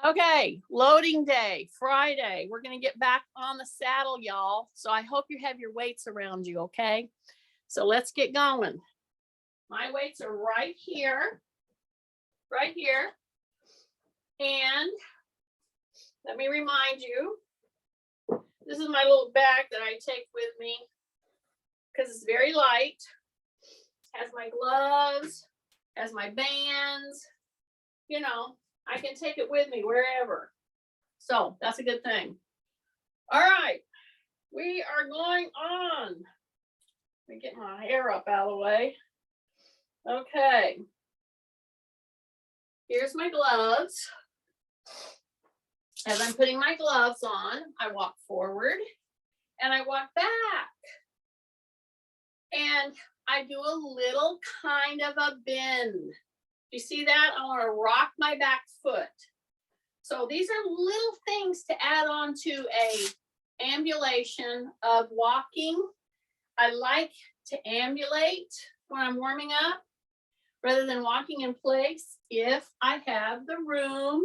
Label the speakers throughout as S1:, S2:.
S1: Okay, loading day, Friday. We're going to get back on the saddle, y'all. So I hope you have your weights around you, okay? So let's get going. My weights are right here, right here. And let me remind you, this is my little bag that I take with me because it's very light. Has my gloves, has my bands, you know, I can take it with me wherever. So that's a good thing. All right, we are going on. Let me get my hair up out of the way. Okay. Here's my gloves. As I'm putting my gloves on, I walk forward and I walk back. And I do a little kind of a bend. You see that? I want to rock my back foot. So these are little things to add on to a ambulation of walking. I like to ambulate when I'm warming up rather than walking in place. If I have the room,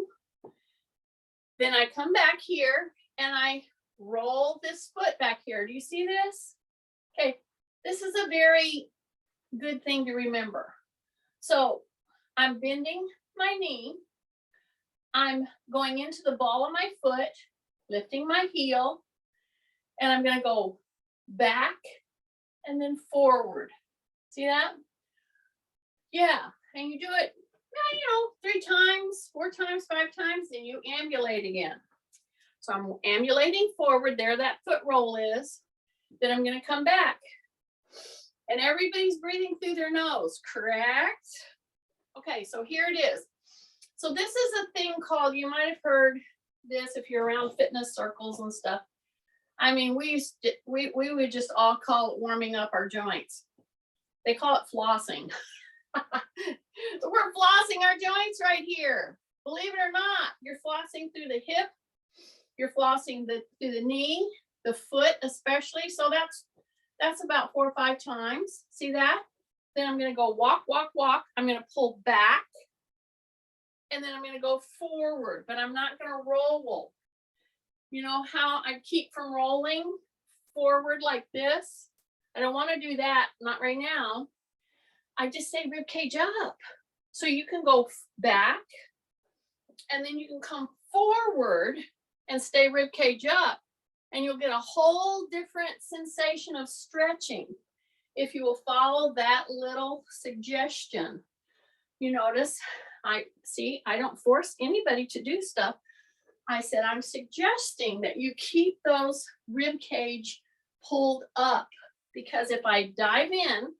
S1: then I come back here and I roll this foot back here. Do you see this? Okay, this is a very good thing to remember. So I'm bending my knee. I'm going into the ball of my foot, lifting my heel, and I'm going to go back and then forward. See that? Yeah, and you do it, 3 times, 4 times, 5 times, and you ambulate again. So I'm ambulating forward, there that foot roll is. Then I'm going to come back. And everybody's breathing through their nose, correct? Okay, so here it is. So this is a thing called, you might have heard this if you're around fitness circles and stuff. I mean, we would just all call it warming up our joints. They call it flossing. We're flossing our joints right here. Believe it or not, you're flossing through the hip, you're flossing through the knee, the foot especially. So that's about 4 or 5 times. See that? Then I'm going to go walk, walk, walk. I'm going to pull back. And then I'm going to go forward, but I'm not going to roll. You know how I keep from rolling forward like this? I don't want to do that. Not right now. I just say rib cage up. So you can go back and then you can come forward and stay rib cage up. And you'll get a whole different sensation of stretching if you will follow that little suggestion. You notice, I don't force anybody to do stuff. I said, I'm suggesting that you keep those rib cage pulled up, because if I dive in,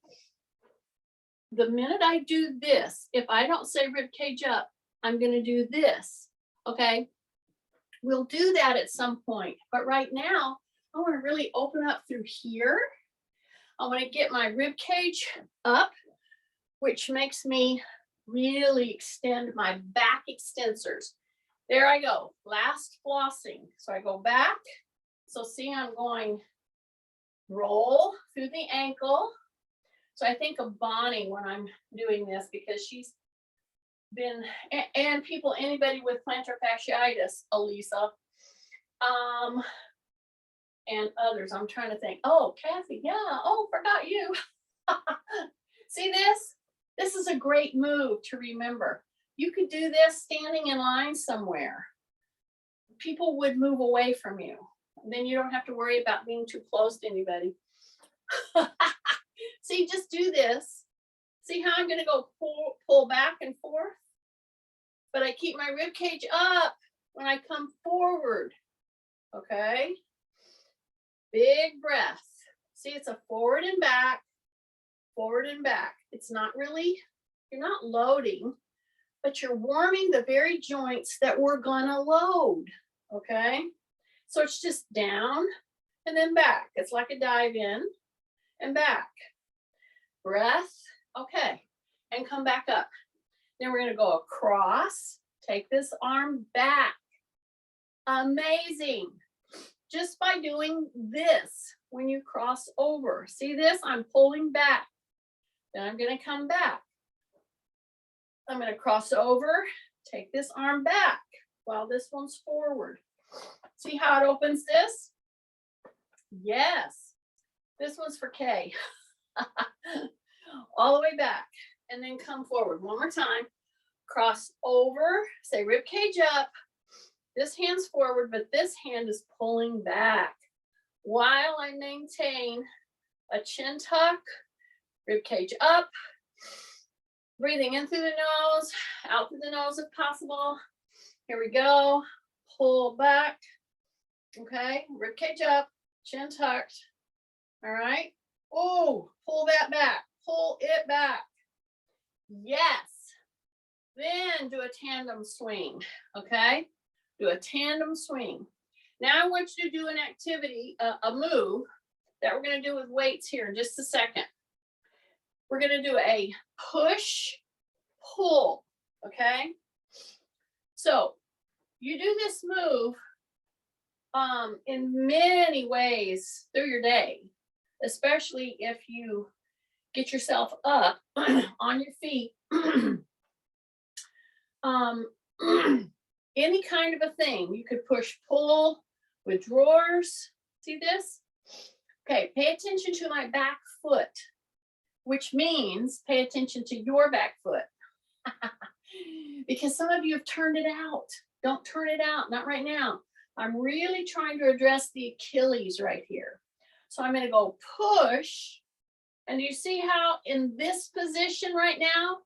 S1: the minute I do this, if I don't say rib cage up, I'm going to do this. Okay. We'll do that at some point. But right now, I want to really open up through here. I want to get my rib cage up, which makes me really extend my back extensors. There I go. Last flossing. So I go back. So see, I'm going roll through the ankle. So I think of Bonnie when I'm doing this, because she's been, and people, anybody with plantar fasciitis, Elisa, and others. I'm trying to think. Oh, Kathy, yeah. Oh, forgot you. See this? This is a great move to remember. You could do this standing in line somewhere. People would move away from you. Then you don't have to worry about being too close to anybody. See, just do this. See how I'm going to go pull back and forth? But I keep my rib cage up when I come forward. Okay? Big breath. See, it's a forward and back, forward and back. It's not really, you're not loading, but you're warming the very joints that we're gonna load, okay? So it's just down and then back. It's like a dive in and back. Breath, okay, and come back up. Then we're gonna go across, take this arm back. Amazing. Just by doing this when you cross over. See this? I'm pulling back. Then I'm going to come back. I'm going to cross over, take this arm back. while this one's forward. See how it opens this? Yes. This one's for K. All the way back and then come forward. One more time. Cross over, say rib cage up. This hand's forward, but this hand is pulling back while I maintain a chin tuck, rib cage up, breathing in through the nose, out through the nose if possible. Here we go. Pull back. Okay, rib cage up, chin tucked. All right. Oh, pull that back. Pull it back. Yes. Then do a tandem swing. Okay. Do a tandem swing. Now I want you to do an activity, a move that we're going to do with weights here in just a second. We're going to do a push, pull. Okay. So you do this move in many ways through your day, especially if you get yourself up on your feet. Any kind of a thing. You could push, pull with drawers. See this? Okay, pay attention to my back foot, which means pay attention to your back foot. Because some of you have turned it out. Don't turn it out, not right now. I'm really trying to address the Achilles right here. So I'm going to go push. And you see how in this position right now,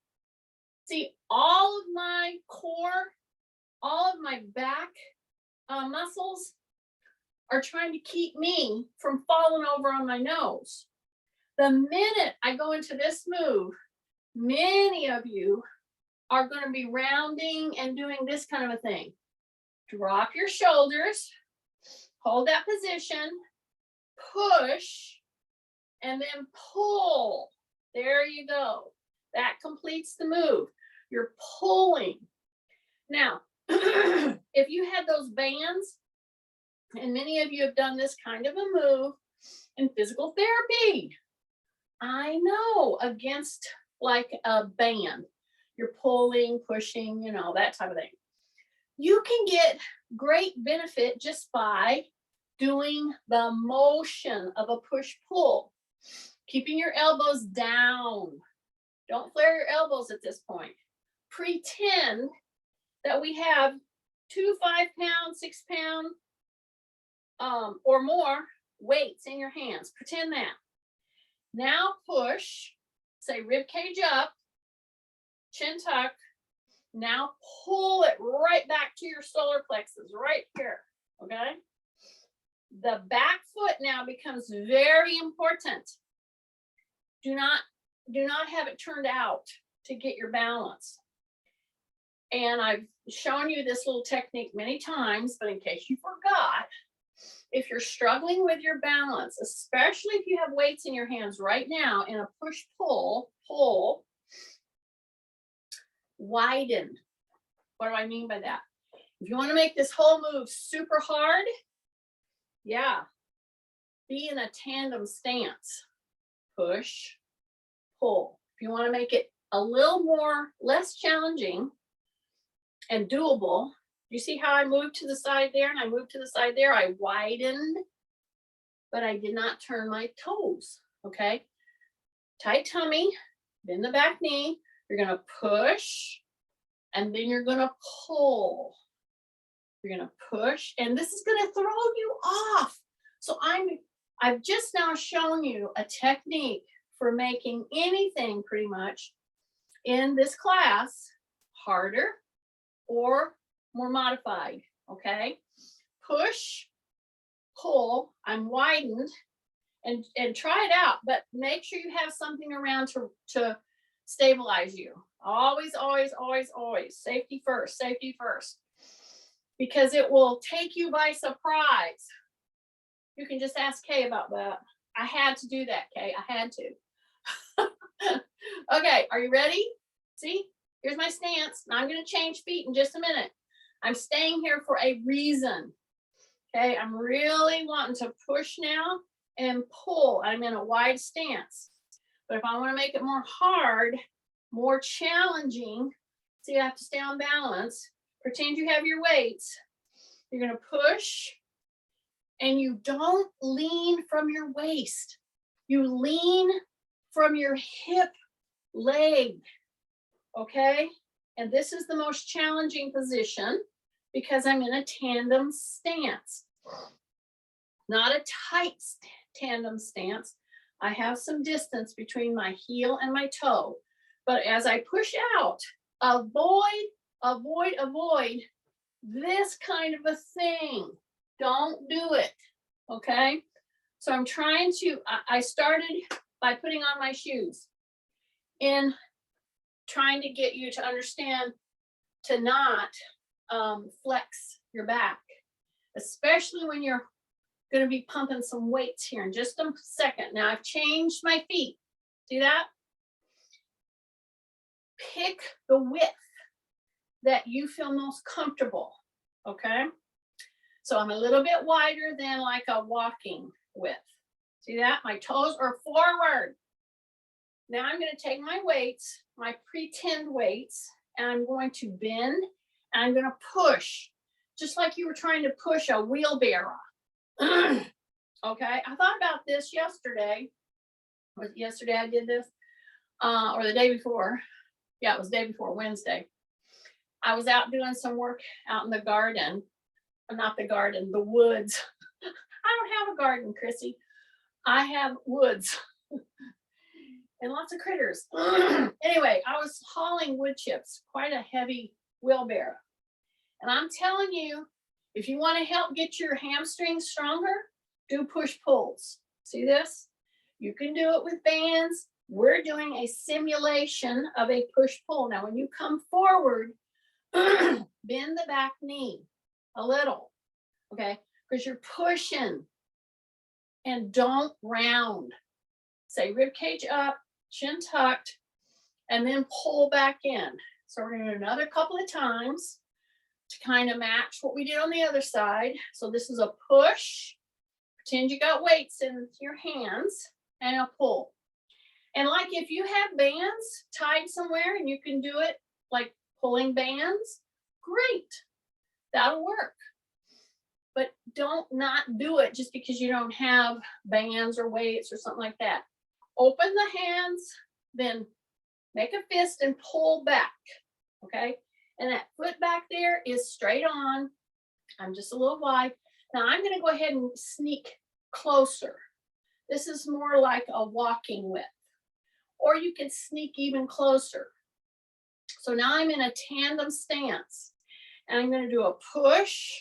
S1: see all of my core, all of my back muscles are trying to keep me from falling over on my nose. The minute I go into this move, many of you are going to be rounding and doing this kind of a thing. Drop your shoulders, hold that position, push, and then pull. There you go. That completes the move. You're pulling. Now, if you had those bands, and many of you have done this kind of a move in physical therapy, I know, against like a band, you're pulling, pushing, you know, that type of thing. You can get great benefit just by doing the motion of a push-pull, keeping your elbows down. Don't flare your elbows at this point. Pretend that we have 2 5-pound, 6-pound, or more weights in your hands. Pretend that. Now push, say rib cage up, chin tuck. Now pull it right back to your solar plexus, right here, okay? The back foot now becomes very important. Do not have it turned out to get your balance. And I've shown you this little technique many times, but in case you forgot, if you're struggling with your balance, especially if you have weights in your hands right now in a push-pull, pull, widen. What do I mean by that? If you want to make this whole move super hard, yeah, be in a tandem stance. Push, pull. If you want to make it a little more, less challenging and doable, you see how I moved to the side there and I moved to the side there? I widened, but I did not turn my toes, okay? Tight tummy, bend the back knee. You're going to push, and then you're going to pull. You're going to push, and this is going to throw you off. So I've just now shown you a technique for making anything pretty much in this class harder or more modified, okay? Push, pull, I'm widened, and try it out, but make sure you have something around to stabilize you. Always, always, always, always. Safety first, safety first. Because it will take you by surprise. You can just ask Kay about that. I had to do that, Kay. I had to. Okay, are you ready? See, here's my stance. Now I'm going to change feet in just a minute. I'm staying here for a reason. Okay, I'm really wanting to push now and pull. I'm in a wide stance. But if I want to make it more hard, more challenging, so you have to stay on balance, pretend you have your weights. You're gonna push, and you don't lean from your waist. You lean from your hip leg, okay? And this is the most challenging position because I'm in a tandem stance. Not a tight tandem stance. I have some distance between my heel and my toe. But as I push out, avoid this kind of a thing. Don't do it, okay? So I'm trying to, I started by putting on my shoes in trying to get you to understand to not flex your back, especially when you're going to be pumping some weights here in just a second. Now I've changed my feet. See that? Pick the width that you feel most comfortable, okay? So I'm a little bit wider than like a walking width. See that? My toes are forward. Now I'm going to take my weights, my pretend weights, and I'm going to bend and I'm going to push, just like you were trying to push a wheelbarrow. Okay, I thought about this yesterday. Was it yesterday I did this? Or the day before? Yeah, it was the day before, Wednesday. I was out doing some work out in the garden. Not the garden, the woods. I don't have a garden, Chrissy. I have woods. And lots of critters. Anyway, I was hauling wood chips, quite a heavy wheelbarrow. And I'm telling you, if you want to help get your hamstrings stronger, do push-pulls. See this? You can do it with bands. We're doing a simulation of a push-pull. Now, when you come forward, bend the back knee a little, okay? Because you're pushing. And don't round. Say rib cage up, chin tucked, and then pull back in. So we're going to do another couple of times to kind of match what we did on the other side. So this is a push. Pretend you got weights in your hands, and a pull. And like if you have bands tied somewhere and you can do it like pulling bands, great. That'll work. But don't not do it just because you don't have bands or weights or something like that. Open the hands, then make a fist and pull back, okay? And that foot back there is straight on. I'm just a little wide. Now I'm going to go ahead and sneak closer. This is more like a walking width. Or you can sneak even closer. So now I'm in a tandem stance. And I'm going to do a push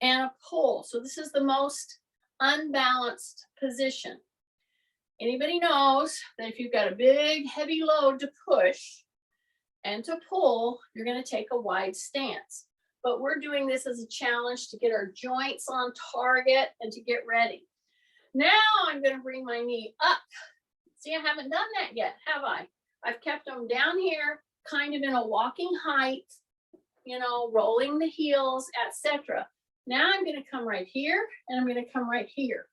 S1: and a pull. So this is the most unbalanced position. Anybody knows that if you've got a big heavy load to push and to pull, you're going to take a wide stance. But we're doing this as a challenge to get our joints on target and to get ready. Now I'm going to bring my knee up. See, I haven't done that yet, have I? I've kept them down here, kind of in a walking height, you know, rolling the heels, etc. Now I'm going to come right here, and I'm going to come right here.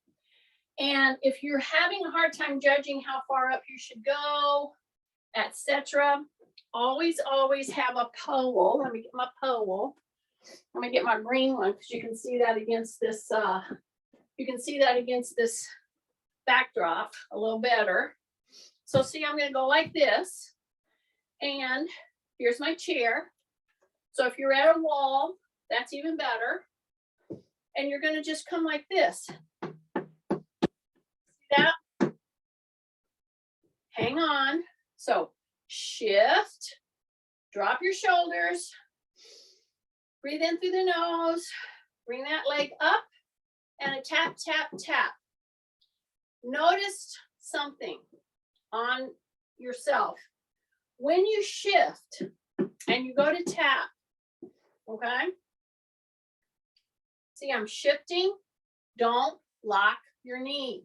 S1: And if you're having a hard time judging how far up you should go, etc., always have a pole. Let me get my pole. Let me get my green one because you can see that against this. You can see that against this backdrop a little better. So see, I'm going to go like this, and here's my chair. So if you're at a wall, that's even better. And you're going to just come like this. See that? Hang on. So shift, drop your shoulders, breathe in through the nose, bring that leg up, and a tap, tap, tap. Notice something on yourself. When you shift and you go to tap, okay? See, I'm shifting. Don't lock your knee.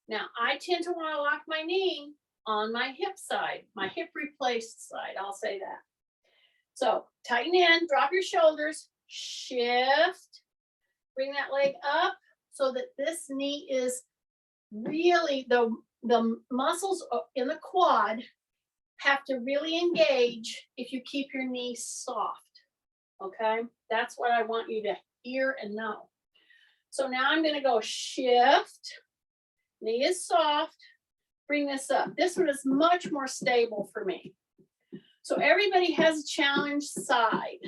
S1: Now, I tend to want to lock my knee on my hip side, my hip replaced side, I'll say that. So tighten in, drop your shoulders, shift, bring that leg up so that this knee is really, the muscles in the quad have to really engage if you keep your knee soft. Okay, that's what I want you to hear and know. So now I'm going to go shift, knee is soft, bring this up. This one is much more stable for me. So everybody has a challenge side,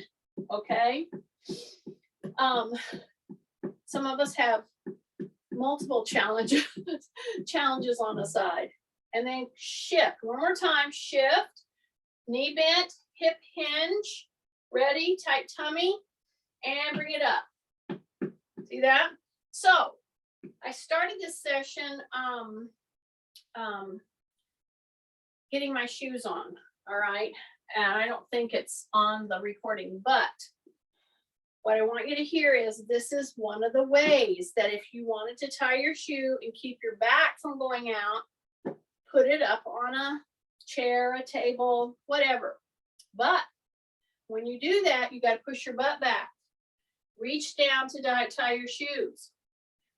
S1: okay? Some of us have multiple challenges on the side. And then shift. One more time, shift, knee bent, hip hinge, ready, tight tummy, and bring it up. See that? So I started this session getting my shoes on, all right? And I don't think it's on the recording, but what I want you to hear is this is one of the ways that if you wanted to tie your shoe and keep your back from going out, put it up on a chair, a table, whatever. But when you do that, you got to push your butt back. Reach down to tie your shoes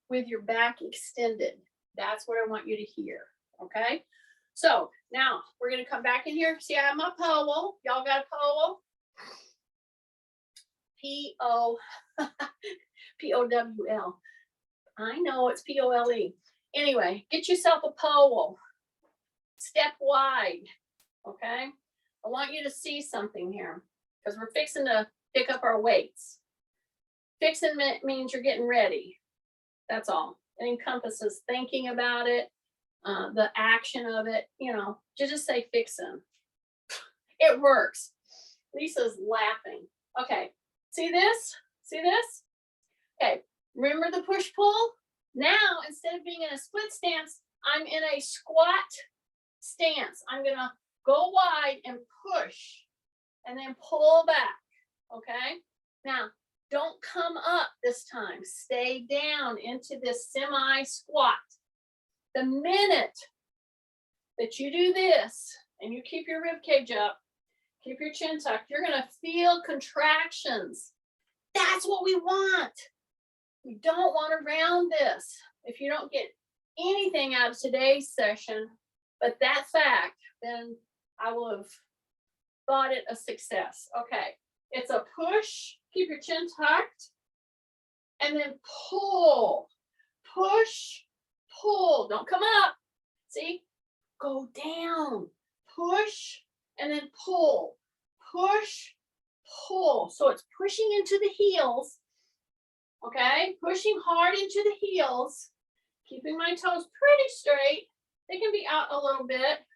S1: with your back extended. That's what I want you to hear, okay? So now we're going to come back in here. See, I have my pole. Y'all got a pole? P-O-W-L. I know it's P-O-L-E. Anyway, get yourself a pole. Step wide, okay? I want you to see something here because we're fixing to pick up our weights. Fixing means you're getting ready. That's all. It encompasses thinking about it, the action of it, you know, just say fixing. It works. Lisa's laughing. Okay, see this? See this? Okay, remember the push-pull? Now, instead of being in a split stance, I'm in a squat stance. I'm gonna go wide and push and then pull back, okay? Now, don't come up this time. Stay down into this semi-squat. The minute that you do this and you keep your rib cage up, keep your chin tucked, you're gonna feel contractions. That's what we want. We don't want to round this. If you don't get anything out of today's session, but that fact, then I will have thought it a success. Okay, it's a push, keep your chin tucked, and then pull, push, pull. Don't come up. See, go down, push, and then pull, push, pull. So it's pushing into the heels, okay? Pushing hard into the heels, keeping my toes pretty straight. They can be out a little bit.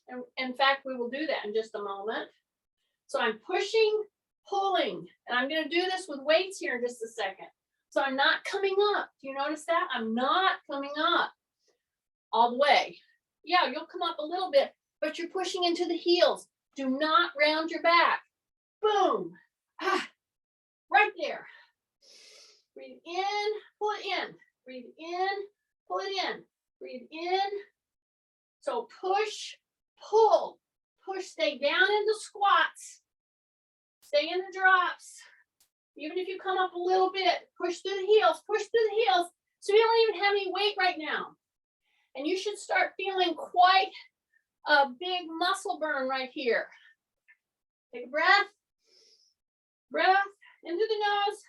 S1: And in fact, we will do that in just a moment. So I'm pushing, pulling, and I'm going to do this with weights here in just a second. So I'm not coming up. Do you notice that? I'm not coming up all the way. Yeah, you'll come up a little bit, but you're pushing into the heels. Do not round your back. Boom. Ah, right there. Breathe in, pull it in. Breathe in, pull it in. Breathe in. So push, pull, push, stay down in the squats. Stay in the drops. Even if you come up a little bit, push through the heels, push through the heels. So you don't even have any weight right now. And you should start feeling quite a big muscle burn right here. Take a breath. Breath into the nose.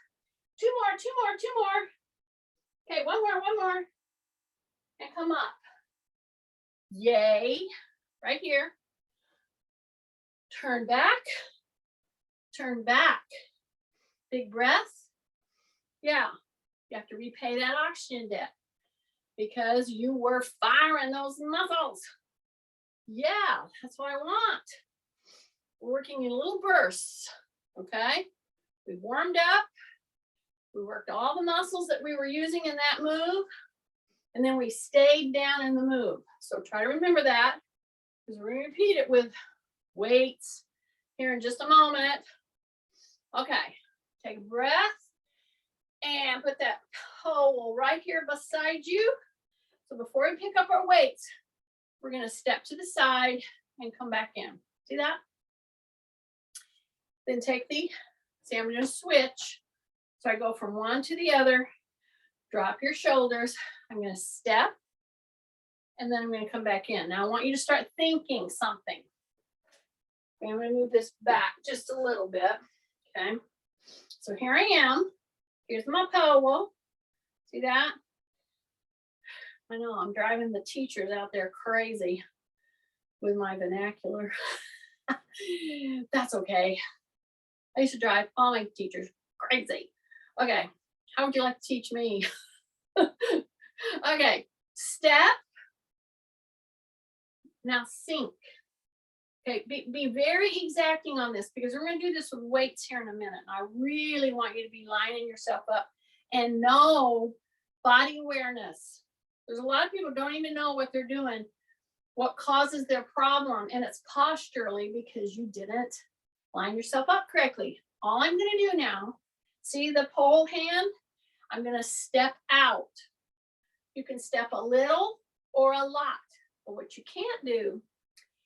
S1: Two more, two more, two more. Okay, one more. And come up. Yay. Right here. Turn back. Turn back. Big breath. Yeah, you have to repay that oxygen debt because you were firing those muscles. Yeah, that's what I want. We're working in little bursts, okay? We warmed up. We worked all the muscles that we were using in that move, and then we stayed down in the move. So try to remember that because we're going to repeat it with weights here in just a moment. Okay, take a breath and put that pole right here beside you. So before we pick up our weights, we're going to step to the side and come back in. See that? Then take the, see, I'm going to switch. So I go from one to the other, drop your shoulders. I'm going to step, and then I'm going to come back in. Now I want you to start thinking something. I'm going to move this back just a little bit, okay? So here I am. Here's my pole. See that? I know I'm driving the teachers out there crazy with my vernacular. That's okay. I used to drive all my teachers crazy. Okay, how would you like to teach me? Okay, step. Now sink. Okay, be very exacting on this because we're going to do this with weights here in a minute. And I really want you to be lining yourself up and know body awareness. There's a lot of people don't even know what they're doing, what causes their problem, and it's posturally because you didn't line yourself up correctly. All I'm going to do now, see the pole hand? I'm going to step out. You can step a little or a lot, but what you can't do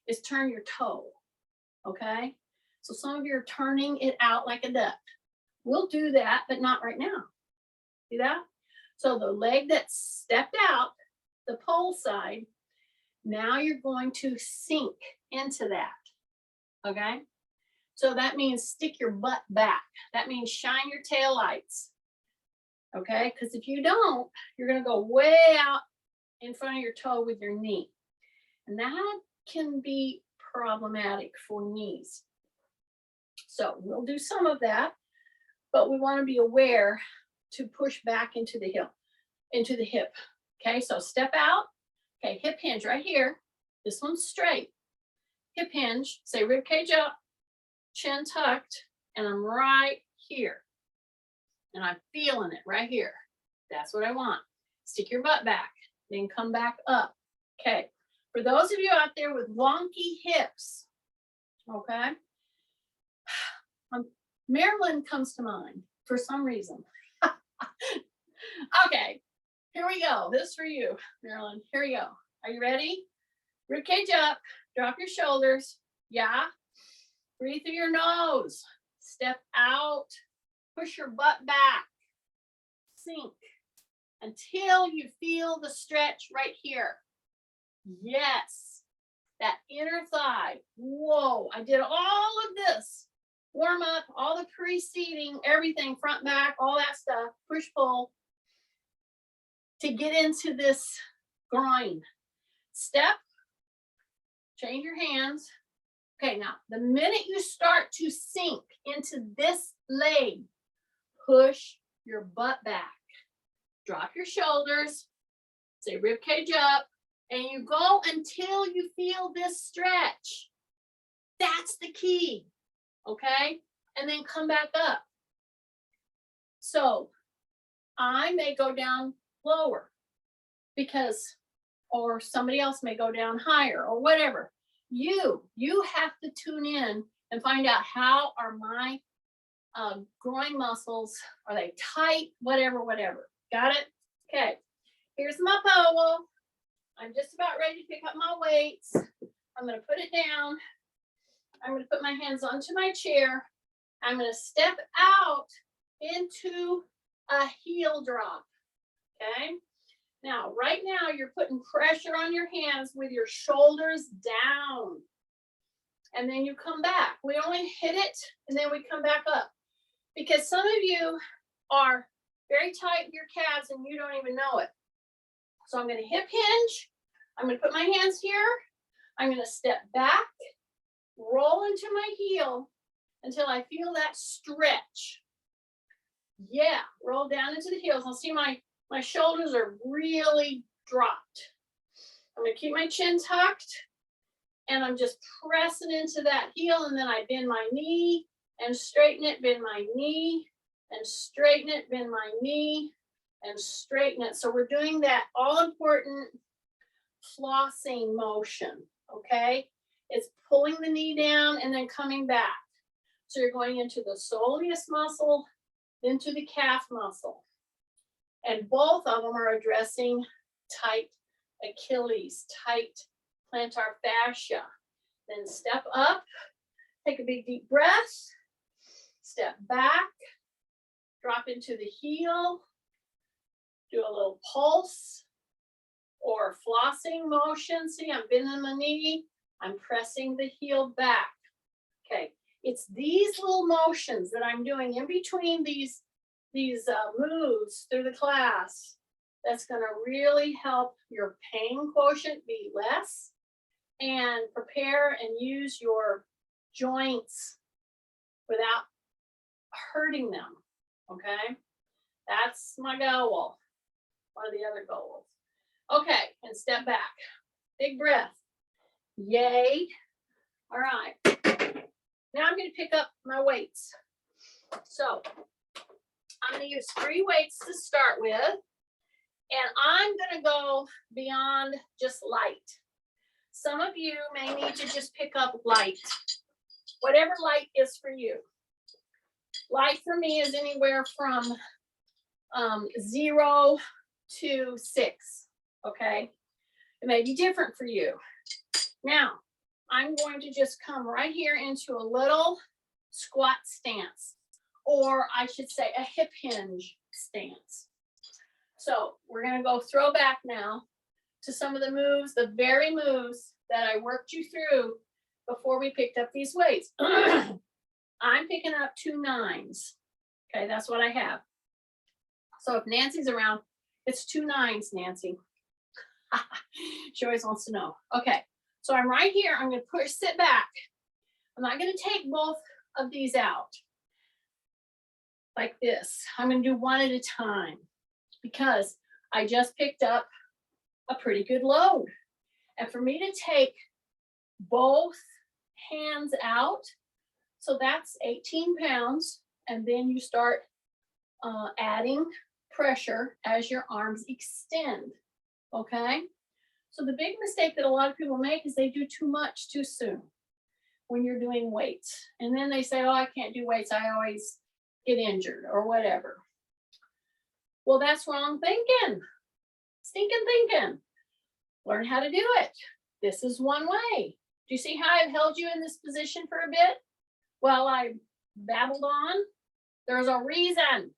S1: is turn your toe, okay? So some of you are turning it out like a duck. We'll do that, but not right now. See that? So the leg that stepped out, the pole side, now you're going to sink into that, okay? So that means stick your butt back. That means shine your tail lights, okay? Because if you don't, you're gonna go way out in front of your toe with your knee. And that can be problematic for knees. So we'll do some of that, but we want to be aware to push back into the hip. Okay, so step out. Okay, hip hinge right here. This one's straight. Hip hinge, say rib cage up, chin tucked, and I'm right here. And I'm feeling it right here. That's what I want. Stick your butt back, then come back up. Okay. For those of you out there with wonky hips, okay, Maryland comes to mind for some reason. Okay, here we go. This is for you, Maryland. Here we go. Are you ready? Rib cage up, drop your shoulders. Yeah. Breathe through your nose. Step out. Push your butt back. Sink until you feel the stretch right here. Yes, that inner thigh. Whoa, I did all of this. Warm up, all the preceding, everything, front, back, all that stuff, push, pull, to get into this groin. Step, change your hands. Okay, now, the minute you start to sink into this leg, push your butt back. Drop your shoulders, say rib cage up, and you go until you feel this stretch. That's the key, okay? And then come back up. So I may go down lower because, or somebody else may go down higher or whatever. You have to tune in and find out how are my groin muscles, are they tight, whatever. Got it? Okay, here's my pole. I'm just about ready to pick up my weights. I'm going to put it down. I'm going to put my hands onto my chair. I'm going to step out into a heel drop. Okay. Now, right now, you're putting pressure on your hands with your shoulders down. And then you come back. We only hit it and then we come back up. Because some of you are very tight in your calves and you don't even know it. So I'm going to hip hinge. I'm going to put my hands here. I'm going to step back, roll into my heel until I feel that stretch. Yeah, roll down into the heels. I'll see my shoulders are really dropped. I'm going to keep my chin tucked and I'm just pressing into that heel, and then I bend my knee and straighten it, bend my knee and straighten it, bend my knee and straighten it. So we're doing that all important flossing motion, okay? It's pulling the knee down and then coming back. So you're going into the soleus muscle, into the calf muscle. And both of them are addressing tight Achilles, tight plantar fascia. Then step up, take a big deep breath, step back, drop into the heel, do a little pulse or flossing motion. See, I'm bending my knee, I'm pressing the heel back. Okay, It's these little motions that I'm doing in between these moves through the class that's going to really help your pain quotient be less and prepare and use your joints without hurting them. Okay, that's my goal. One of the other goals. Okay, and step back. Big breath. Yay. All right. Now I'm going to pick up my weights. So I'm going to use 3 weights to start with. And I'm going to go beyond just light. Some of you may need to just pick up light. Whatever light is for you. Light for me is anywhere from 0 to 6. Okay. It may be different for you. Now, I'm going to just come right here into a little squat stance, or I should say a hip hinge stance. So we're going to go throw back now to some of the moves, the very moves that I worked you through before we picked up these weights. I'm picking up 2 9s. Okay, that's what I have. So if Nancy's around, it's 2 9s, Nancy. She always wants to know. Okay, so I'm right here. I'm going to sit back. I'm not going to take both of these out like this. I'm going to do one at a time because I just picked up a pretty good load. And for me to take both hands out, so that's 18 pounds, and then you start adding pressure as your arms extend. Okay, so the big mistake that a lot of people make is they do too much too soon when you're doing weights. And then they say, oh, I can't do weights. I always get injured or whatever. Well, that's wrong thinking. Stinking thinking. Learn how to do it. This is one way. Do you see how I've held you in this position for a bit while I babbled on? There's a reason.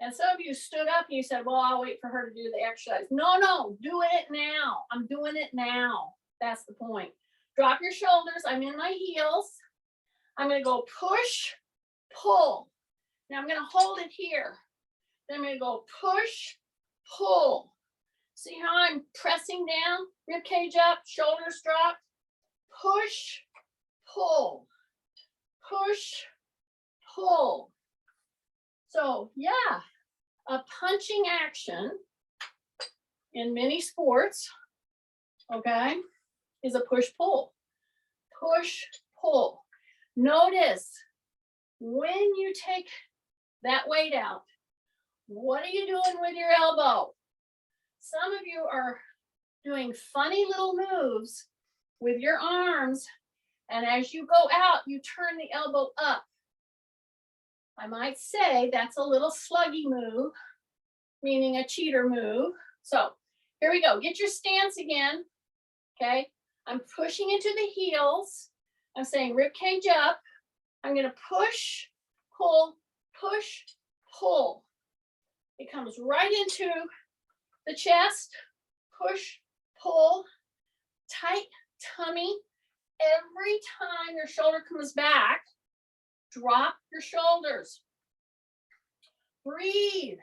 S1: And some of you stood up and you said, well, I'll wait for her to do the exercise. No, doing it now. I'm doing it now. That's the point. Drop your shoulders. I'm in my heels. I'm going to go push, pull. Now I'm going to hold it here. Then I'm going to go push, pull. See how I'm pressing down? Rib cage up, shoulders drop. Push, pull. Push, pull. So yeah, a punching action in many sports, okay, is a push-pull. Push-pull. Notice when you take that weight out, what are you doing with your elbow? Some of you are doing funny little moves with your arms, and as you go out, you turn the elbow up. I might say that's a little sluggy move, meaning a cheater move. So here we go. Get your stance again. Okay. I'm pushing into the heels. I'm saying rib cage up. I'm going to push, pull, push, pull. It comes right into the chest. Push, pull, tight tummy. Every time your shoulder comes back, drop your shoulders. Breathe.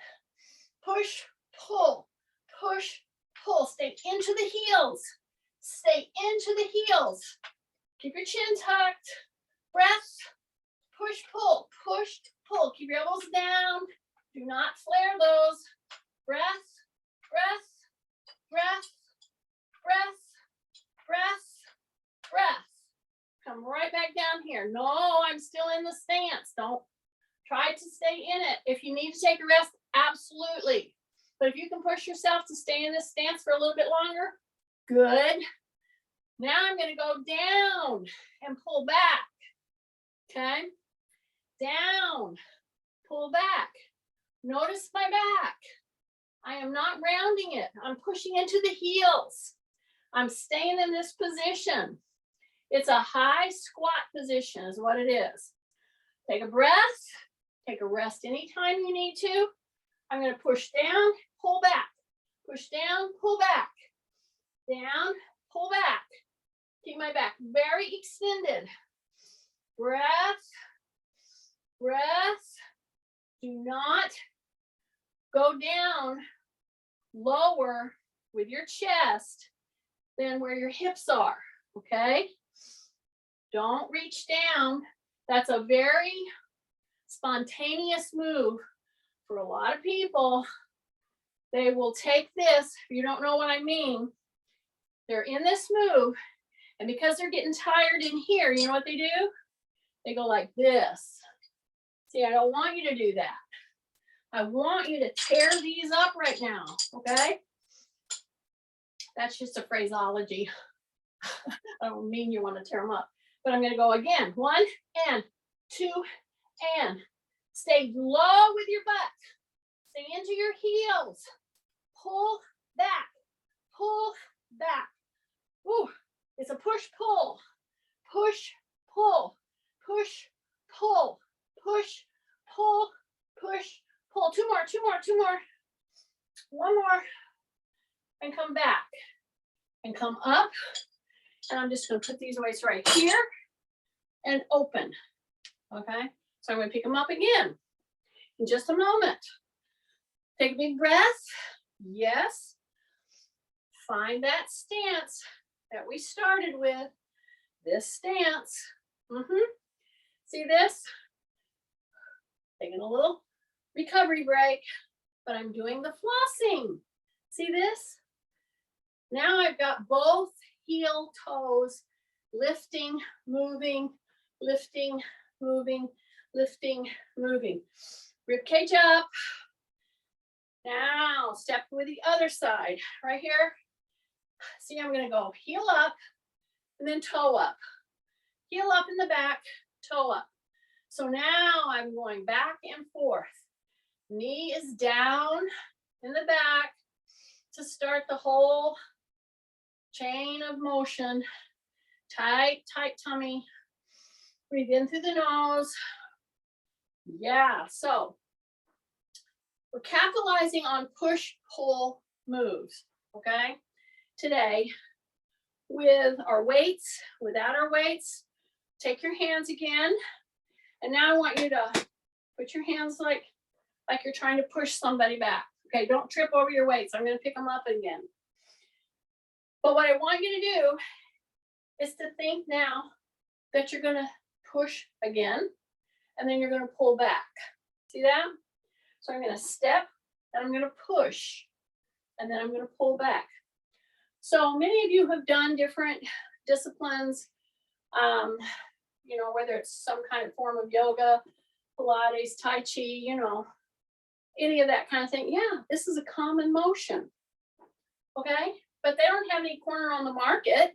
S1: Push, pull, push, pull. Stay into the heels. Stay into the heels. Keep your chin tucked. Breath. Push, pull, push, pull. Keep your elbows down. Do not flare those. Breath, breath, breath, breath, breath, breath. Come right back down here. No, I'm still in the stance. Don't try to stay in it. If you need to take a rest, absolutely. But if you can push yourself to stay in this stance for a little bit longer, good. Now I'm going to go down and pull back. Okay? Down, pull back. Notice my back. I am not rounding it. I'm pushing into the heels. I'm staying in this position. It's a high squat position is what it is. Take a breath. Take a rest anytime you need to. I'm going to push down, pull back. Push down, pull back. Down, pull back. Keep my back very extended. breath, breath. Do not go down lower with your chest than where your hips are, okay? Don't reach down. That's a very spontaneous move for a lot of people. They will take this, if you don't know what I mean, they're in this move, and because they're getting tired in here, you know what they do? They go like this. See, I don't want you to do that. I want you to tear these up right now, okay? That's just a phraseology. I don't mean you want to tear them up, but I'm going to go again. 1 and 2 and. Stay low with your butt. Stay into your heels. Pull back. Pull back. Ooh, it's a push-pull. Push, pull. Push, pull. Push, pull. Push, pull. 2 more, 2 more, 2 more. 1 more. And come back. And come up. And I'm just going to put these weights right here. And open. Okay? So I'm going to pick them up again in just a moment. Take a big breath. Yes. Find that stance that we started with. This stance. See this? Taking a little recovery break, but I'm doing the flossing. See this? Now I've got both heel toes lifting, moving, lifting, moving, lifting, moving. Rib cage up. Now step with the other side. Right here. See, I'm going to go heel up and then toe up. Heel up in the back, toe up. So now I'm going back and forth. Knee is down in the back to start the whole chain of motion. Tight, tight tummy. Breathe in through the nose. Yeah, so we're capitalizing on push-pull moves, okay? Today, with our weights, without our weights, take your hands again. And now I want you to put your hands like you're trying to push somebody back. Okay, don't trip over your weights. I'm going to pick them up again. But what I want you to do is to think now that you're going to push again, and then you're going to pull back. See that? So I'm going to step, and I'm going to push, and then I'm going to pull back. So many of you have done different disciplines, you know, whether it's some kind of form of yoga, Pilates, Tai Chi, you know, any of that kind of thing. Yeah, this is a common motion, okay? But they don't have any corner on the market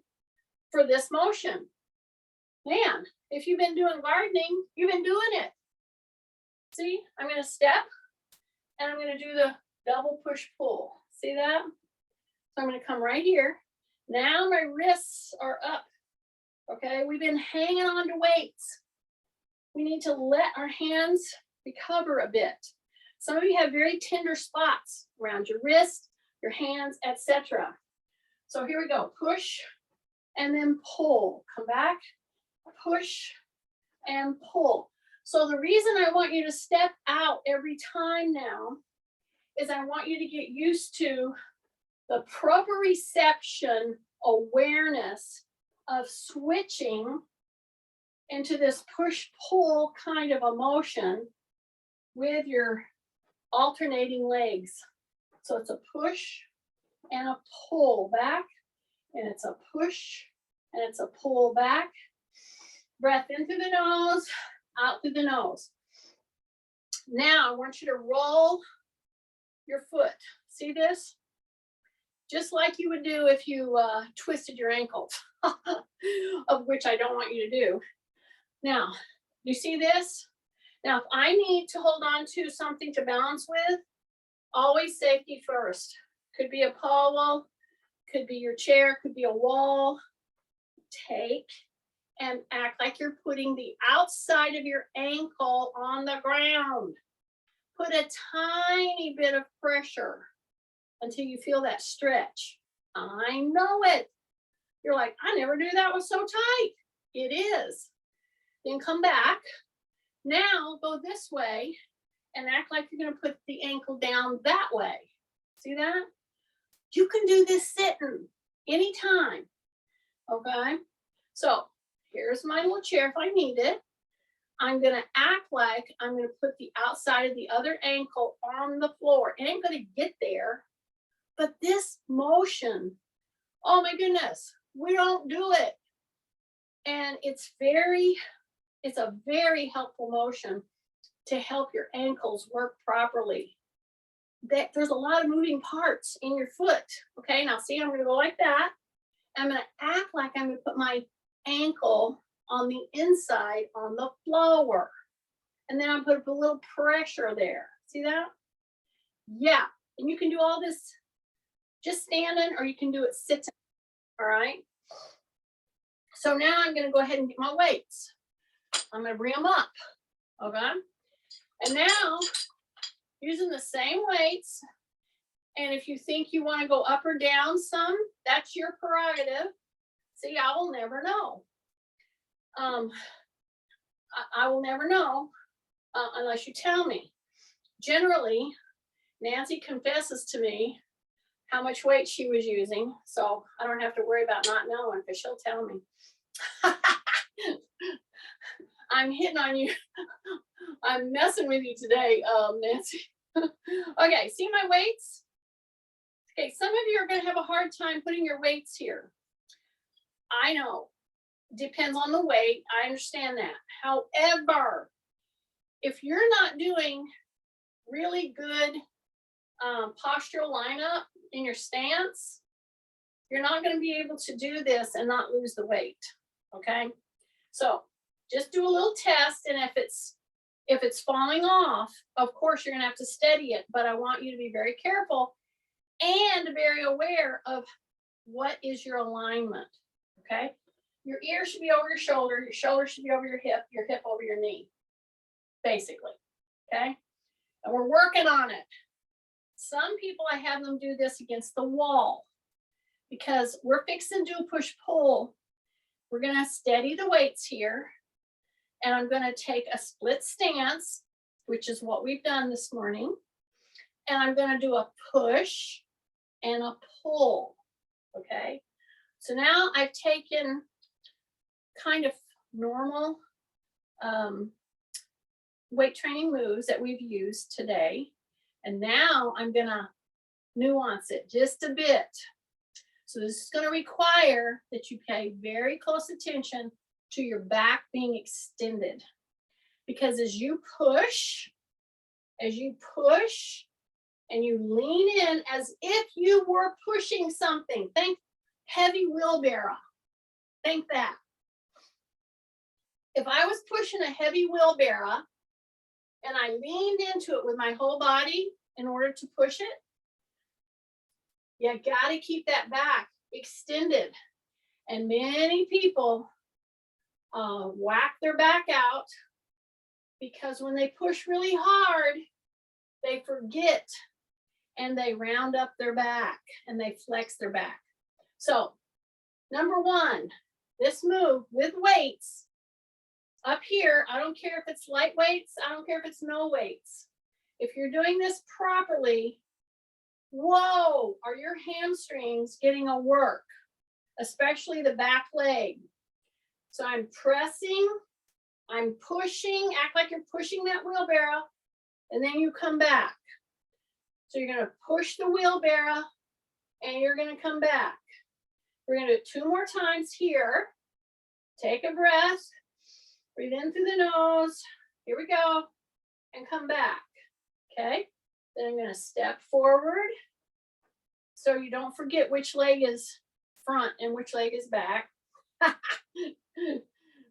S1: for this motion. Man, if you've been doing gardening, you've been doing it. See, I'm going to step, and I'm going to do the double push-pull. See that? So I'm going to come right here. Now my wrists are up, okay? We've been hanging on to weights. We need to let our hands recover a bit. Some of you have very tender spots around your wrist, your hands, etc. So here we go. Push and then pull. Come back, push and pull. So the reason I want you to step out every time now is I want you to get used to the proprioception awareness of switching into this push-pull kind of a motion with your alternating legs. So it's a push and a pull back, and it's a push and it's a pull back. Breath in through the nose, out through the nose. Now I want you to roll your foot. See this? Just like you would do if you twisted your ankle, of which I don't want you to do. Now, you see this? Now, if I need to hold on to something to balance with, always safety first. Could be a pole, could be your chair, could be a wall. Take and act like you're putting the outside of your ankle on the ground. Put a tiny bit of pressure until you feel that stretch. I know it. You're like, I never knew that was so tight. It is. then come back. Now go this way and act like you're gonna put the ankle down that way. See that? You can do this sitting anytime, okay? So here's my little chair if I need it. I'm gonna act like I'm gonna put the outside of the other ankle on the floor. It ain't gonna get there, but this motion, oh my goodness, we don't do it. And it's a very helpful motion to help your ankles work properly. There's a lot of moving parts in your foot. Okay, now see, I'm gonna go like that. I'm gonna act like I'm gonna put my ankle on the inside on the floor. And then I'm gonna put a little pressure there. See that? Yeah, and you can do all this just standing, or you can do it sitting, all right? So now I'm gonna go ahead and get my weights. I'm gonna bring them up, okay? And now, using the same weights, and if you think you wanna go up or down some, that's your prerogative. See, I will never know. I will never know unless you tell me. Generally, Nancy confesses to me how much weight she was using, so I don't have to worry about not knowing because she'll tell me. I'm hitting on you. I'm messing with you today, Nancy. Okay, see my weights? Okay, some of you are going to have a hard time putting your weights here. I know. Depends on the weight. I understand that. However, if you're not doing really good postural lineup in your stance, you're not going to be able to do this and not lose the weight. Okay, so just do a little test, and if it's falling off, of course you're going to have to steady it. But I want you to be very careful and very aware of what is your alignment. Okay. Your ear should be over your shoulder should be over your hip over your knee, basically, okay? And we're working on it. Some people, I have them do this against the wall because we're fixing to do push-pull. We're gonna steady the weights here, and I'm gonna take a split stance, which is what we've done this morning, and I'm gonna do a push and a pull, okay? So now I've taken kind of normal weight training moves that we've used today. And now I'm gonna nuance it just a bit. So this is gonna require that you pay very close attention to your back being extended. Because as you push, and you lean in as if you were pushing something. Think heavy wheelbarrow. Think that. If I was pushing a heavy wheelbarrow and I leaned into it with my whole body in order to push it, you got to keep that back extended. And many people whack their back out because when they push really hard, they forget and they round up their back and they flex their back. So, number one, this move with weights up here, I don't care if it's light weights, I don't care if it's no weights. If you're doing this properly, whoa, are your hamstrings getting a work, especially the back leg. So I'm pressing, I'm pushing, act like you're pushing that wheelbarrow, and then you come back. So you're gonna push the wheelbarrow and you're gonna come back. We're gonna do it 2 more times here. Take a breath, breathe in through the nose. Here we go, and come back, okay? Then I'm gonna step forward so you don't forget which leg is front and which leg is back.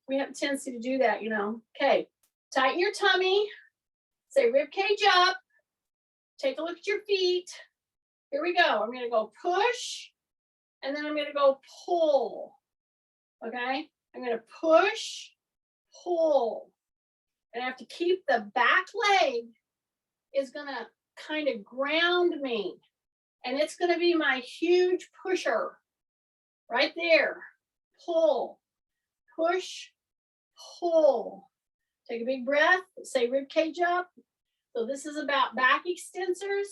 S1: We have a tendency to do that, you know. Okay, tighten your tummy, say rib cage up, take a look at your feet. Here we go. I'm gonna go push, and then I'm gonna go pull, okay? I'm gonna push, pull, and I have to keep the back leg is gonna kind of ground me, and it's gonna be my huge pusher right there. Pull, push, pull. Take a big breath, say rib cage up. So this is about back extensors.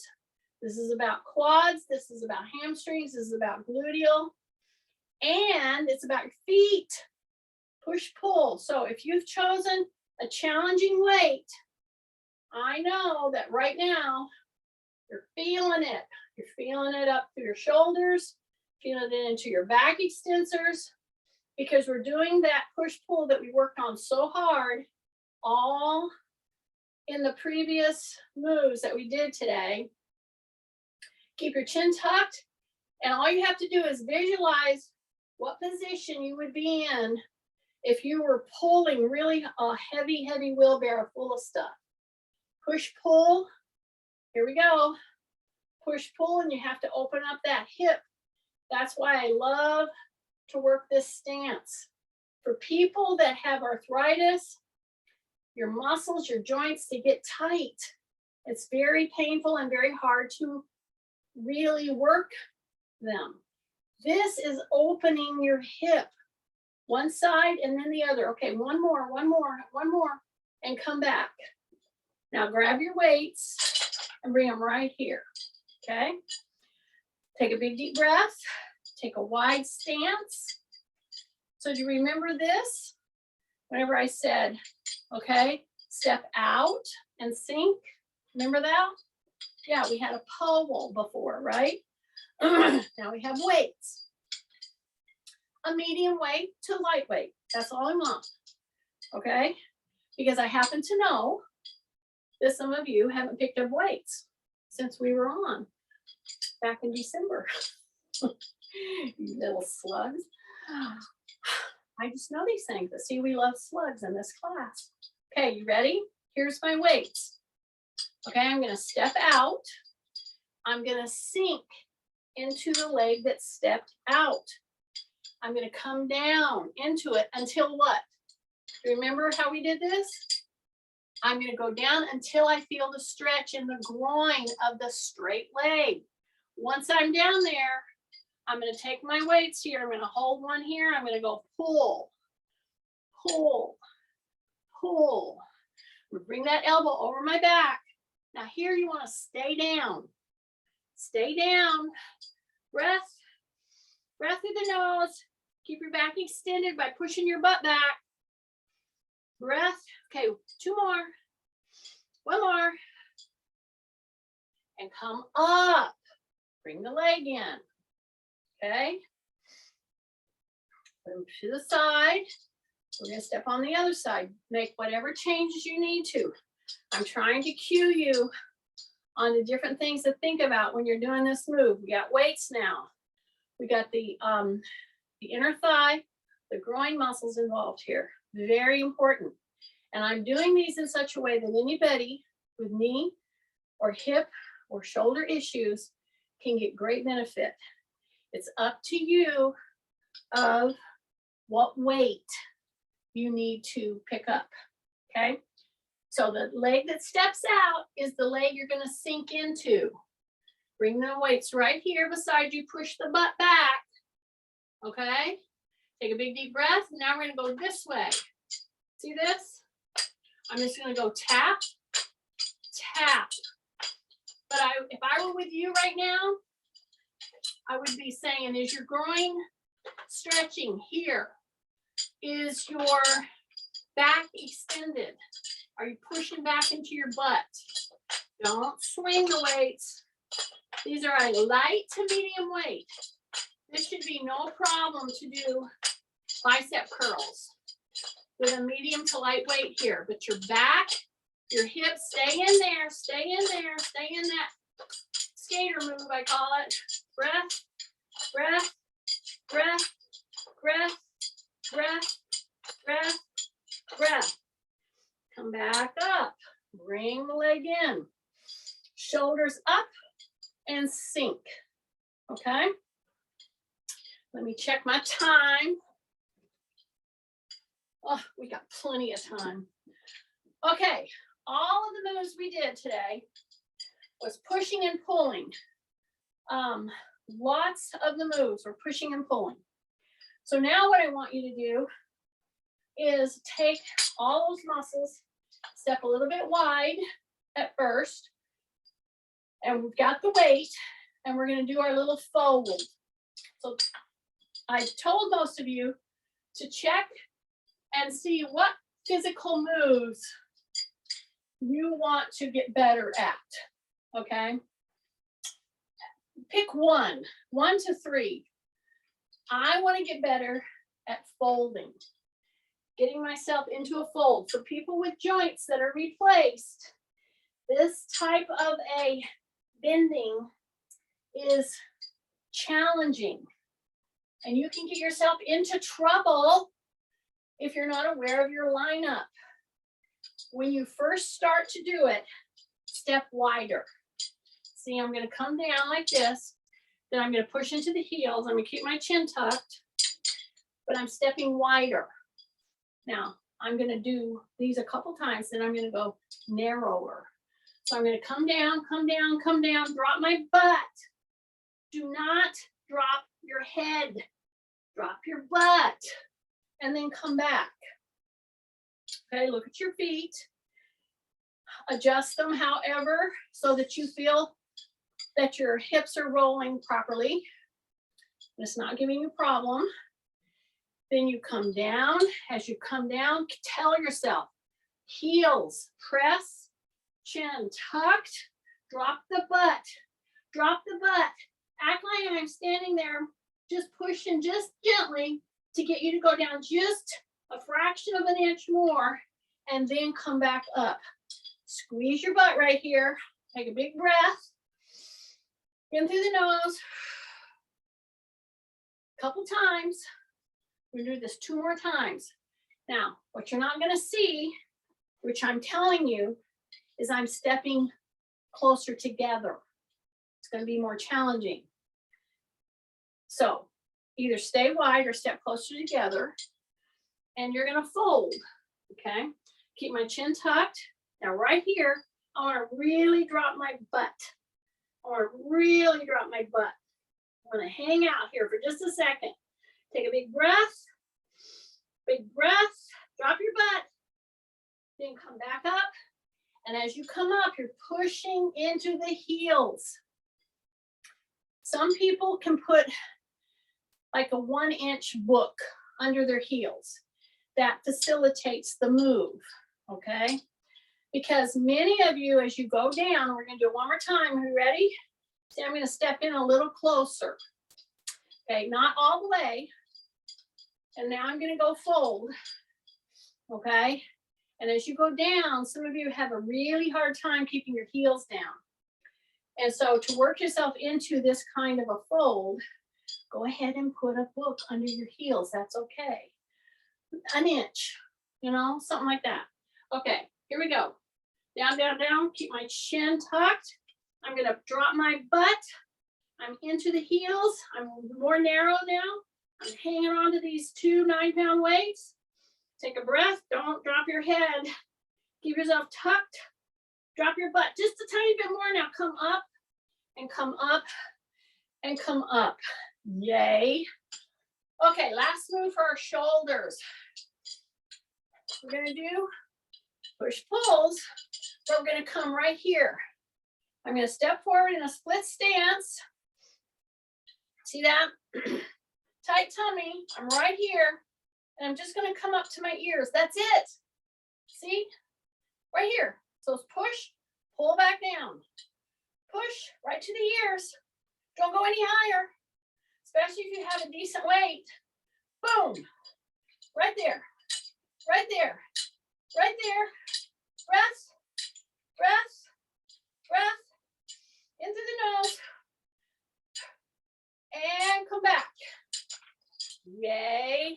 S1: This is about quads. This is about hamstrings. This is about gluteal. And it's about your feet. Push, pull. So if you've chosen a challenging weight, I know that right now you're feeling it. You're feeling it up through your shoulders, feeling it into your back extensors, because we're doing that push pull that we worked on so hard all in the previous moves that we did today. Keep your chin tucked, and all you have to do is visualize what position you would be in if you were pulling really a heavy, heavy wheelbarrow full of stuff. Push, pull. Here we go. Push, pull, and you have to open up that hip. That's why I love to work this stance. For people that have arthritis, your muscles, your joints, they get tight. It's very painful and very hard to really work them. This is opening your hip, one side and then the other. Okay, one more, and come back. Now grab your weights and bring them right here, okay? Take a big deep breath, take a wide stance. So do you remember this? Whenever I said, okay, step out and sink, remember that? Yeah, we had a pole before, right? Now we have weights. A medium weight to lightweight, that's all I want, okay? Because I happen to know that some of you haven't picked up weights since we were on back in December. You little slugs. I just know these things, but see, we love slugs in this class. Okay, you ready? Here's my weights. Okay, I'm gonna step out. I'm gonna sink into the leg that stepped out. I'm gonna come down into it until what? Remember how we did this? I'm gonna go down until I feel the stretch in the groin of the straight leg. Once I'm down there, I'm gonna take my weights here. I'm gonna hold one here. I'm gonna go pull, pull, pull. I'm gonna bring that elbow over my back. Now here you wanna stay down. Stay down. Breath, breath through the nose. Keep your back extended by pushing your butt back. Breath. Okay, two more. One more. And come up. Bring the leg in. Okay. Put them to the side. We're going to step on the other side. Make whatever changes you need to. I'm trying to cue you on the different things to think about when you're doing this move. We got weights now. We got the inner thigh, the groin muscles involved here. Very important. And I'm doing these in such a way that anybody with knee or hip or shoulder issues can get great benefit. It's up to you of what weight you need to pick up, okay? So the leg that steps out is the leg you're gonna sink into. Bring the weights right here beside you, push the butt back, okay? Take a big deep breath, and now we're gonna go this way. See this? I'm just gonna go tap, tap. But if I were with you right now, I would be saying, is your groin stretching here? Is your back extended? Are you pushing back into your butt? Don't swing the weights. These are a light to medium weight. This should be no problem to do bicep curls with a medium to light weight here. But your back, your hips, stay in there, stay in there, stay in that skater move, I call it. Breath, breath, breath, breath, breath, breath, breath. Come back up. Bring the leg in. Shoulders up and sink. Okay? Let me check my time. Oh, we got plenty of time. Okay, all of the moves we did today was pushing and pulling. Lots of the moves were pushing and pulling. So now what I want you to do, is take all those muscles, step a little bit wide at first, and we've got the weight, and we're going to do our little fold. So I told most of you to check and see what physical moves you want to get better at, okay? Pick one to three. I want to get better at folding, getting myself into a fold. For people with joints that are replaced, this type of a bending is challenging, and you can get yourself into trouble if you're not aware of your lineup. When you first start to do it, step wider. See, I'm going to come down like this, then I'm going to push into the heels. I'm going to keep my chin tucked, but I'm stepping wider. Now, I'm going to do these a couple times, then I'm going to go narrower. So I'm going to come down, come down, come down, drop my butt. Do not drop your head. Drop your butt, and then come back. Okay, look at your feet. Adjust them, however, so that you feel that your hips are rolling properly. It's not giving you a problem. Then you come down. As you come down, tell yourself, heels, press, chin tucked, drop the butt, drop the butt. Act like I'm standing there, just pushing just gently to get you to go down just a fraction of an inch more, and then come back up. Squeeze your butt right here. Take a big breath. In through the nose. A couple times. We do this 2 more times. Now, what you're not going to see, which I'm telling you, is I'm stepping closer together. It's going to be more challenging. So either stay wide or step closer together, and you're going to fold. Okay, keep my chin tucked. Now right here, I want to really drop my butt. I want to really drop my butt. I'm going to hang out here for just a second. Take a big breath, drop your butt, then come back up. And as you come up, you're pushing into the heels. Some people can put like a 1-inch book under their heels. That facilitates the move, okay? Because many of you, as you go down, we're going to do it one more time. Are you ready? See, I'm going to step in a little closer. Okay, not all the way. And now I'm going to go fold. Okay? And as you go down, some of you have a really hard time keeping your heels down. And so to work yourself into this kind of a fold, go ahead and put a book under your heels. That's okay. An inch, you know, something like that. Okay, here we go. Down, down, down. Keep my chin tucked. I'm going to drop my butt. I'm into the heels. I'm more narrow now. I'm hanging on to these 2 9-pound weights. Take a breath. Don't drop your head. Keep yourself tucked. Drop your butt just a tiny bit more. Now come up and come up and come up. Yay. Okay, last move for our shoulders. We're going to do push-pulls, but we're going to come right here. I'm going to step forward in a split stance. See that? Tight tummy. I'm right here. And I'm just going to come up to my ears. That's it. See? Right here. So it's push, pull back down. Push right to the ears. Don't go any higher, especially if you have a decent weight. Boom. Right there. Right there. Right there. Breath. Breath. Breath. Into the nose. And come back. Yay.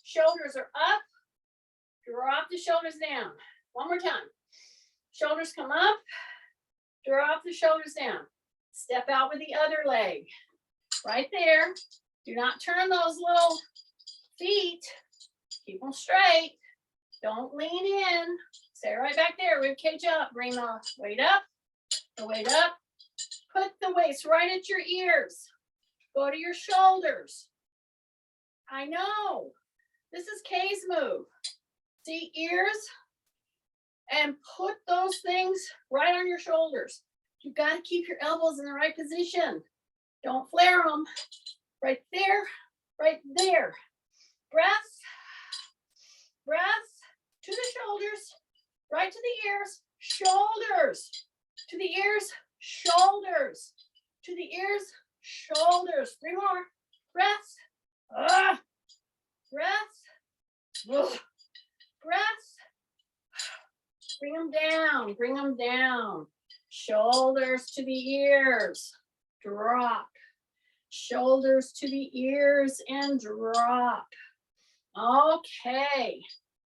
S1: Shoulders are up. Drop the shoulders down. One more time. Shoulders come up. Drop the shoulders down. Step out with the other leg. Right there. Do not turn those little feet. Keep them straight. Don't lean in. Stay right back there. Rib cage up. Bring the weight up. The weight up. Put the weights right at your ears. Go to your shoulders. I know. This is Kay's move. See, ears, and put those things right on your shoulders. You got to keep your elbows in the right position. Don't flare them. Right there, right there. Breath, breath to the shoulders, right to the ears, shoulders, to the ears, shoulders, to the ears, shoulders. 3 more. Breath, breath, breath. Bring them down, bring them down. Shoulders to the ears, drop. Shoulders to the ears and drop. Okay,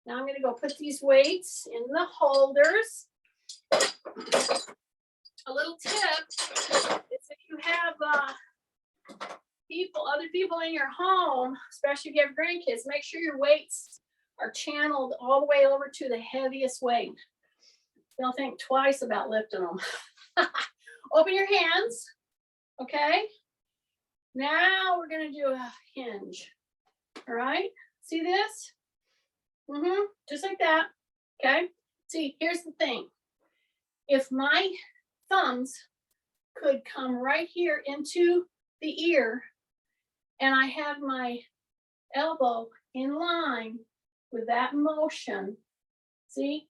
S1: now I'm gonna go put these weights in the holders. A little tip is if you have other people in your home, especially if you have grandkids, make sure your weights are channeled all the way over to the heaviest weight. They'll think twice about lifting them. Open your hands, okay? Now we're gonna do a hinge, all right? See this? Just like that, okay? See, here's the thing. If my thumbs could come right here into the ear and I have my elbow in line with that motion, see?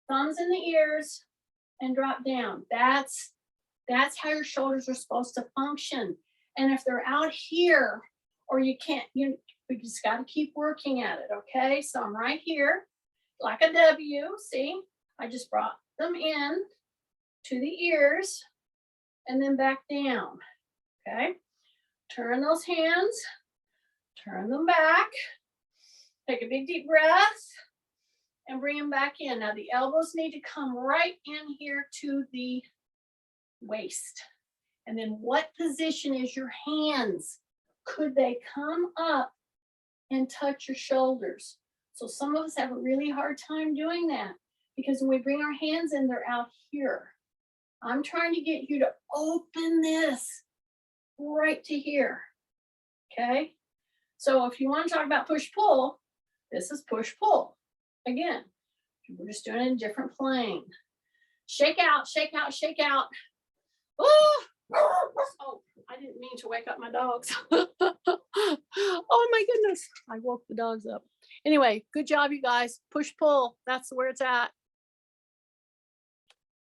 S1: Thumbs in the ears and drop down. That's how your shoulders are supposed to function. And if they're out here, or you can't, we just got to keep working at it, okay? So I'm right here, like a W, see? I just brought them in to the ears and then back down, okay? Turn those hands, turn them back, take a big deep breath, and bring them back in. Now the elbows need to come right in here to the waist. And then what position is your hands? Could they come up and touch your shoulders? So some of us have a really hard time doing that because when we bring our hands in, they're out here. I'm trying to get you to open this right to here, okay? So if you want to talk about push-pull, this is push-pull. Again, we're just doing it in a different plane. Shake out, shake out, shake out. Oh, I didn't mean to wake up my dogs. Oh my goodness, I woke the dogs up. Anyway, good job, you guys. Push-pull, that's where it's at.